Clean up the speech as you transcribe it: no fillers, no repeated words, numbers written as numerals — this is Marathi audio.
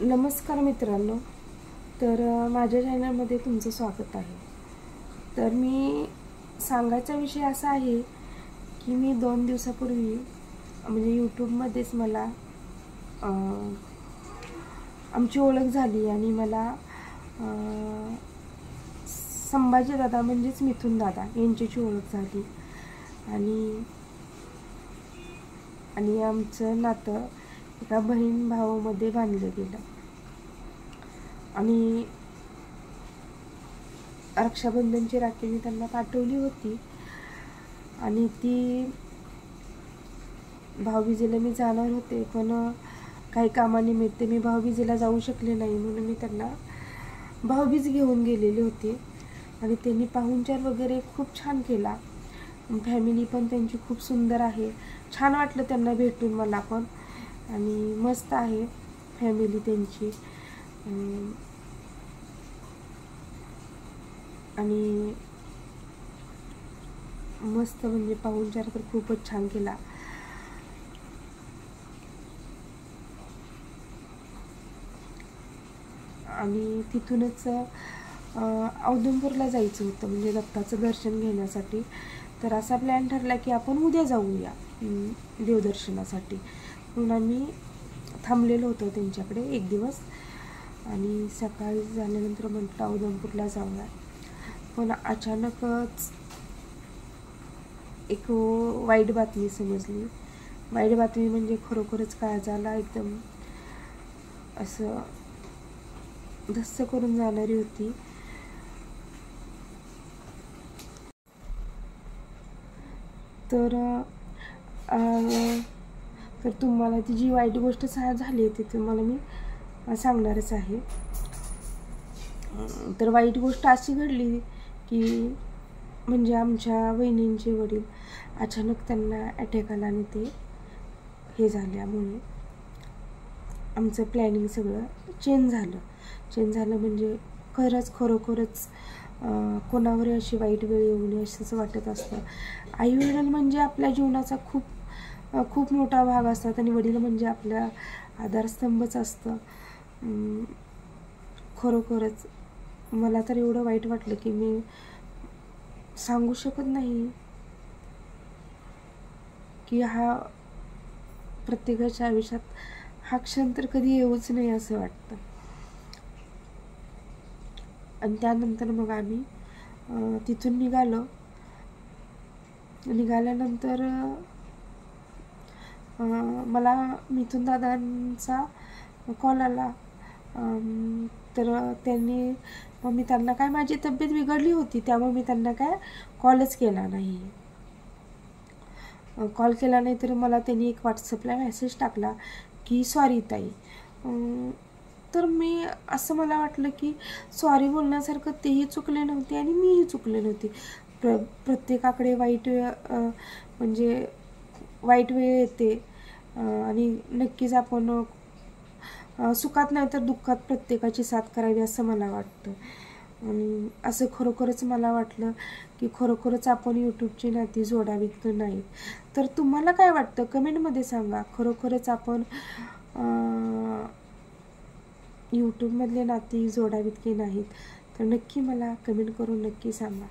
नमस्कार मित्रांनो, तर माझ्या चॅनलमध्ये तुमचं स्वागत आहे। तर मी सांगायचा विषय असा आहे की मी 2 दिवसापूर्वी म्हणजे यूट्यूबमध्येच मला आमची ओळख झाली आणि मला संभाजी दादा म्हणजेच मिथुन दादा यांच्याची ओळख झाली आणि आमचं नातं एका बहीण भावामध्ये बांधलं गेलं आणि रक्षाबंधनची राखी मी त्यांना पाठवली होती आणि ती भाऊबीजेला मी जाणार होते, पण काही कामानिमित्त मी भाऊबीजेला जाऊ शकले नाही, म्हणून मी त्यांना भाऊबीज घेऊन गेलेली होती आणि त्यांनी पाहुणचार वगैरे खूप छान केला। फॅमिली पण त्यांची खूप सुंदर आहे, छान वाटलं त्यांना भेटून मला पण, आणि मस्त आहे फॅमिली त्यांची। आणि मस्त म्हणजे पाहुणचार तर खूपच छान केला। आणि तिथूनच औदुंबरला जायचं होतं म्हणजे दत्ताचं दर्शन घेण्यासाठी। तर असा प्लॅन ठरला की आपण उद्या जाऊया देवदर्शनासाठी, म्हणून आम्ही थांबलेलो होतो त्यांच्याकडे एक दिवस आणि सकाळी झाल्यानंतर म्हटलं औदुंबरला जाऊया। पण अचानकच एक वाईट बातमी समजली। वाईट बातमी म्हणजे खरोखरच काळजाला एकदम असं धस्स करून जाणारी होती। तर तुम्हाला ती जी वाईट गोष्ट झाली ती तुम्हाला मी सांगणारच आहे। तर वाईट गोष्ट अशी घडली की म्हणजे आमच्या वहिनींचे वडील अचानक त्यांना अटॅक आला आणि ते हे झाल्यामुळे आमचं प्लॅनिंग सगळं चेंज झालं म्हणजे खरोखरच कोणावर अशी वाईट वेळ येऊ नये असंच वाटत असतं। आई वडील म्हणजे आपल्या जीवनाचा खूप मोठा भाग असतात आणि वडील म्हणजे आपल्या आधारस्तंभच असतं। खरोखरच मला तर एवढं वाईट वाटलं की मी सांगू शकत नाही की हा प्रत्येकाच्या आयुष्यात हा क्षण तर कधी येऊच नाही असं वाटतं। आणि त्यानंतर मग आम्ही तिथून निघाल्यानंतर मला मिथुन दादांचा कॉल आला। तर मी त्यांना काय माझी तब्येत बिघडली होती त्यामुळे मी त्यांना काय कॉलच केला नाही। तर मला त्यांनी एक व्हॉट्सअपला मेसेज टाकला की सॉरी ताई। तर मला वाटलं की सॉरी बोलण्यासारखं तेही चुकले नव्हते आणि मीही चुकले नव्हते। प्रत्येकाकडे वाईट वेळ येते आणि नक्कीच आपण सुखात नाही तर दुःखात प्रत्येकाची साथ करावी असं मला वाटतं। आणि असं खरोखरच मला वाटलं की खरोखरच आपण यूट्यूबची नाती जोडावीत की नाही। तर तुम्हाला काय वाटतं कमेंटमध्ये सांगा, खरोखरच आपण यूट्यूबमधले नाती जोडावीत की नाहीत? तर नक्की मला कमेंट करून नक्की सांगा।